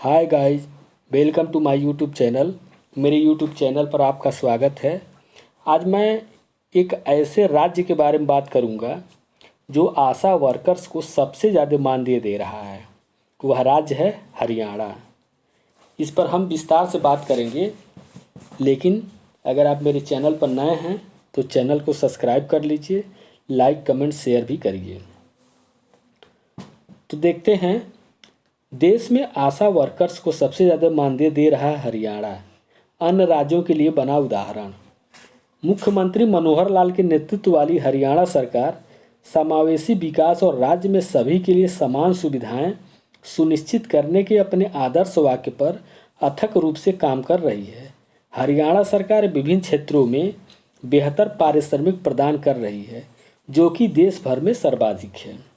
Hi guys, welcome to my YouTube channel. मेरे YouTube channel पर आपका स्वागत है। आज मैं एक ऐसे राज्य के बारे में बात करूंगा जो आशा वर्कर्स को सबसे ज़्यादा मानदेय दे रहा है। वह राज्य है हरियाणा। इस पर हम विस्तार से बात करेंगे, लेकिन अगर आप मेरे चैनल पर नए हैं तो चैनल को सब्सक्राइब कर लीजिए, लाइक कमेंट शेयर भी करिए। तो देखते हैं, देश में आशा वर्कर्स को सबसे ज़्यादा मानदेय दे रहा है हरियाणा। अन्य राज्यों के लिए बना उदाहरण। मुख्यमंत्री मनोहर लाल के नेतृत्व वाली हरियाणा सरकार समावेशी विकास और राज्य में सभी के लिए समान सुविधाएं सुनिश्चित करने के अपने आदर्श वाक्य पर अथक रूप से काम कर रही है। हरियाणा सरकार विभिन्न क्षेत्रों में बेहतर पारिश्रमिक प्रदान कर रही है, जो कि देश भर में सर्वाधिक है।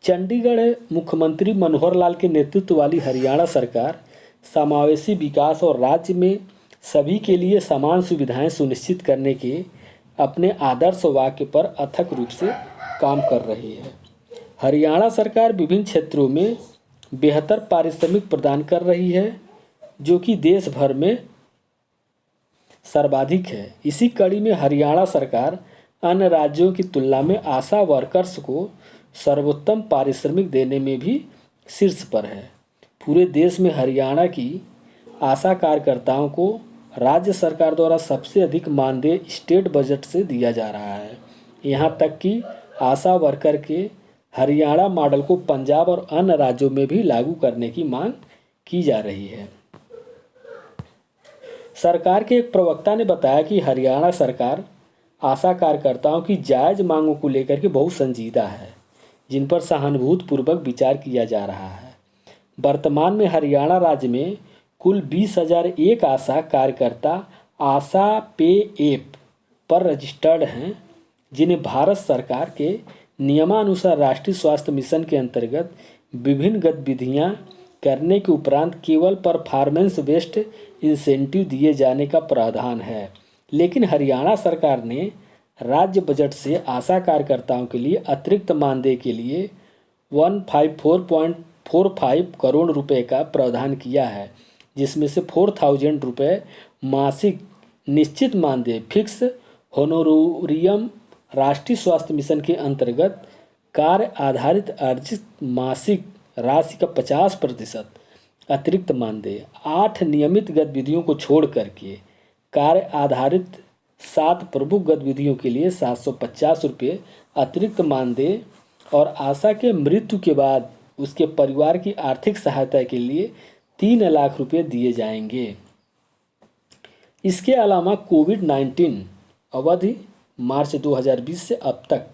चंडीगढ़ मुख्यमंत्री मनोहर लाल के नेतृत्व वाली हरियाणा सरकार समावेशी विकास और राज्य में सभी के लिए समान सुविधाएं सुनिश्चित करने के अपने आदर्श वाक्य पर अथक रूप से काम कर रही है। हरियाणा सरकार विभिन्न क्षेत्रों में बेहतर पारिश्रमिक प्रदान कर रही है, जो कि देश भर में सर्वाधिक है। इसी कड़ी में हरियाणा सरकार अन्य राज्यों की तुलना में आशा वर्कर्स को सर्वोत्तम पारिश्रमिक देने में भी शीर्ष पर है। पूरे देश में हरियाणा की आशा कार्यकर्ताओं को राज्य सरकार द्वारा सबसे अधिक मानदेय स्टेट बजट से दिया जा रहा है। यहाँ तक कि आशा वर्कर के हरियाणा मॉडल को पंजाब और अन्य राज्यों में भी लागू करने की मांग की जा रही है। सरकार के एक प्रवक्ता ने बताया कि हरियाणा सरकार आशा कार्यकर्ताओं की जायज़ मांगों को लेकर के बहुत संजीदा है, जिन पर सहानुभूतिपूर्वक विचार किया जा रहा है। वर्तमान में हरियाणा राज्य में कुल 20,001 आशा कार्यकर्ता आशा पे ऐप पर रजिस्टर्ड हैं, जिन्हें भारत सरकार के नियमानुसार राष्ट्रीय स्वास्थ्य मिशन के अंतर्गत विभिन्न गतिविधियां करने के उपरांत केवल परफॉर्मेंस बेस्ड इंसेंटिव दिए जाने का प्रावधान है। लेकिन हरियाणा सरकार ने राज्य बजट से आशा कार्यकर्ताओं के लिए अतिरिक्त मानदेय के लिए 154.45 करोड़ रुपए का प्रावधान किया है, जिसमें से 4,000 रुपये मासिक निश्चित मानदेय फिक्स होनोरियम राष्ट्रीय स्वास्थ्य मिशन के अंतर्गत कार्य आधारित अर्जित मासिक राशि का 50% अतिरिक्त मानदेय, 8 नियमित गतिविधियों को छोड़ करके कार्य आधारित 7 प्रमुख गतिविधियों के लिए 750 रुपये अतिरिक्त मानदेय और आशा के मृत्यु के बाद उसके परिवार की आर्थिक सहायता के लिए 3 लाख रुपये दिए जाएंगे। इसके अलावा कोविड-19 अवधि मार्च 2020 से अब तक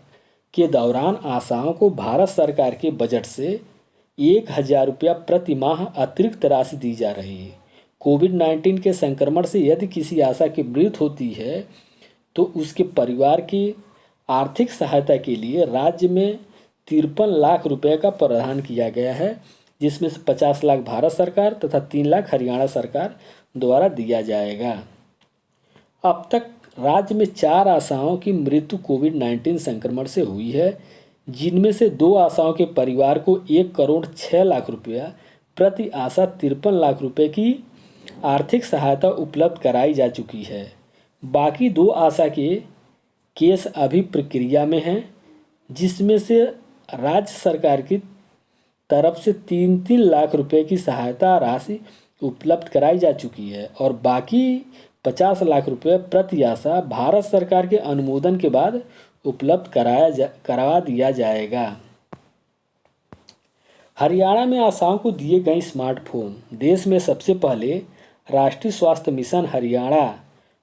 के दौरान आशाओं को भारत सरकार के बजट से 1,000 रुपया प्रति माह अतिरिक्त राशि दी जा रही है। कोविड-19 के संक्रमण से यदि किसी आशा की मृत्यु होती है तो उसके परिवार की आर्थिक सहायता के लिए राज्य में 53 लाख रुपए का प्रावधान किया गया है, जिसमें से 50 लाख भारत सरकार तथा 3 लाख हरियाणा सरकार द्वारा दिया जाएगा। अब तक राज्य में 4 आशाओं की मृत्यु कोविड-19 संक्रमण से हुई है, जिनमें से 2 आशाओं के परिवार को 1 करोड़ 6 लाख रुपया प्रति आशा 53 लाख रुपए की आर्थिक सहायता उपलब्ध कराई जा चुकी है। बाकी 2 आशा के केस अभी प्रक्रिया में हैं, जिसमें से राज्य सरकार की तरफ से 3-3 लाख रुपए की सहायता राशि उपलब्ध कराई जा चुकी है और बाकी 50 लाख रुपए प्रति आशा भारत सरकार के अनुमोदन के बाद उपलब्ध करवा दिया जाएगा। हरियाणा में आशाओं को दिए गए स्मार्टफोन। देश में सबसे पहले राष्ट्रीय स्वास्थ्य मिशन हरियाणा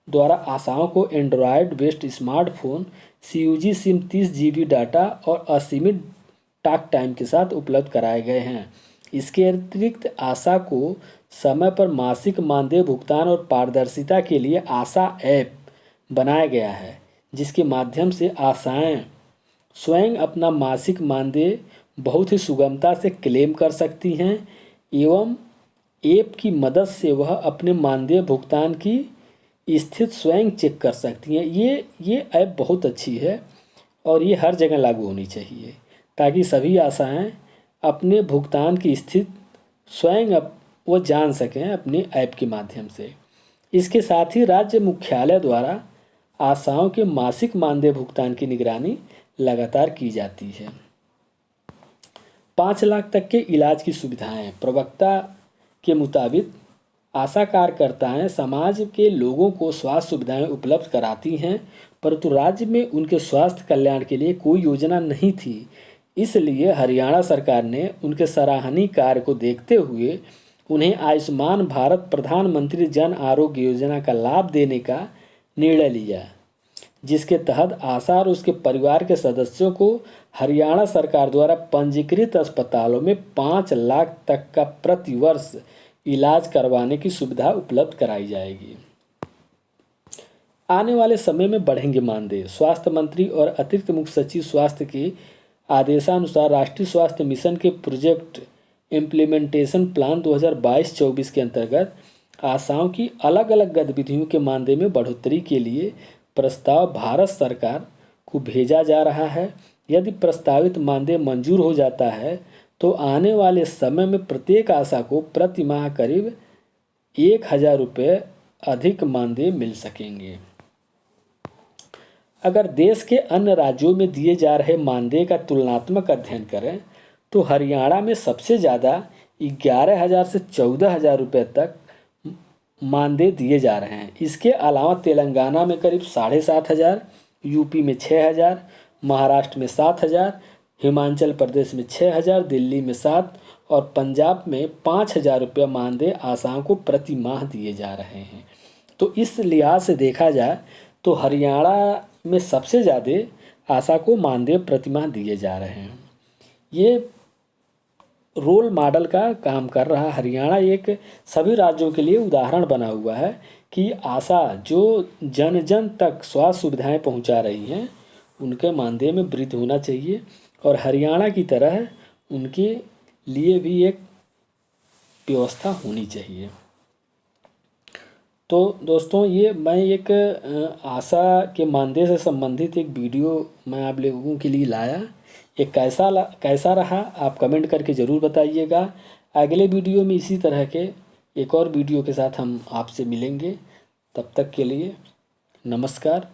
द्वारा आशाओं को Android based smartphone CUG SIM 30 GB data और असीमित टॉक टाइम के साथ उपलब्ध कराए गए हैं। इसके अतिरिक्त आशा को समय पर मासिक मानदेय भुगतान और पारदर्शिता के लिए आशा ऐप बनाया गया है, जिसके माध्यम से आशाएं स्वयं अपना मासिक मानदेय बहुत ही सुगमता से क्लेम कर सकती हैं एवं ऐप की मदद से वह अपने मानदेय भुगतान की स्थिति स्वयं चेक कर सकती हैं। ये ऐप बहुत अच्छी है और ये हर जगह लागू होनी चाहिए, ताकि सभी आशाएं अपने भुगतान की स्थिति स्वयं वो जान सकें अपने ऐप के माध्यम से। इसके साथ ही राज्य मुख्यालय द्वारा आशाओं के मासिक मानदेय भुगतान की निगरानी लगातार की जाती है। 5 लाख तक के इलाज की सुविधाएं। प्रवक्ता के मुताबिक आशा कार्यकर्ताएं समाज के लोगों को स्वास्थ्य सुविधाएं उपलब्ध कराती हैं, परंतु राज्य में उनके स्वास्थ्य कल्याण के लिए कोई योजना नहीं थी। इसलिए हरियाणा सरकार ने उनके सराहनीय कार्य को देखते हुए उन्हें आयुष्मान भारत प्रधानमंत्री जन आरोग्य योजना का लाभ देने का निर्णय लिया, जिसके तहत आशा और उसके परिवार के सदस्यों को हरियाणा सरकार द्वारा पंजीकृत अस्पतालों में 5 लाख तक का प्रतिवर्ष इलाज करवाने की सुविधा उपलब्ध कराई जाएगी। आने वाले समय में बढ़ेंगे मानदेय। स्वास्थ्य मंत्री और अतिरिक्त मुख्य सचिव स्वास्थ्य के आदेशानुसार राष्ट्रीय स्वास्थ्य मिशन के प्रोजेक्ट इम्प्लीमेंटेशन प्लान 2022-24 के अंतर्गत आशाओं की अलग अलग गतिविधियों के मानदेय में बढ़ोतरी के लिए प्रस्ताव भारत सरकार को भेजा जा रहा है। यदि प्रस्तावित मानदेय मंजूर हो जाता है तो आने वाले समय में प्रत्येक आशा को प्रति माह करीब 1,000 रुपये अधिक मानदेय मिल सकेंगे। अगर देश के अन्य राज्यों में दिए जा रहे मानदेय का तुलनात्मक अध्ययन करें तो हरियाणा में सबसे ज़्यादा 11,000 से 14,000 रुपये तक मानदेय दिए जा रहे हैं। इसके अलावा तेलंगाना में करीब 7,500, यूपी में 6,000, महाराष्ट्र में 7,000, हिमाचल प्रदेश में 6,000, दिल्ली में 7 और पंजाब में 5,000 रुपये मानदेय आशाओं को प्रति माह दिए जा रहे हैं। तो इस लिहाज से देखा जाए तो हरियाणा में सबसे ज़्यादा आशा को मानदेय प्रति माह दिए जा रहे हैं। ये रोल मॉडल का काम कर रहा हरियाणा एक सभी राज्यों के लिए उदाहरण बना हुआ है कि आशा जो जन जन तक स्वास्थ्य सुविधाएं पहुंचा रही हैं उनके मानदेय में वृद्धि होना चाहिए और हरियाणा की तरह उनके लिए भी एक व्यवस्था होनी चाहिए। तो दोस्तों ये मैं एक आशा के मानदेय से संबंधित एक वीडियो मैं आप लोगों के लिए लाया। ये कैसा रहा आप कमेंट करके ज़रूर बताइएगा। अगले वीडियो में इसी तरह के एक और वीडियो के साथ हम आपसे मिलेंगे। तब तक के लिए नमस्कार।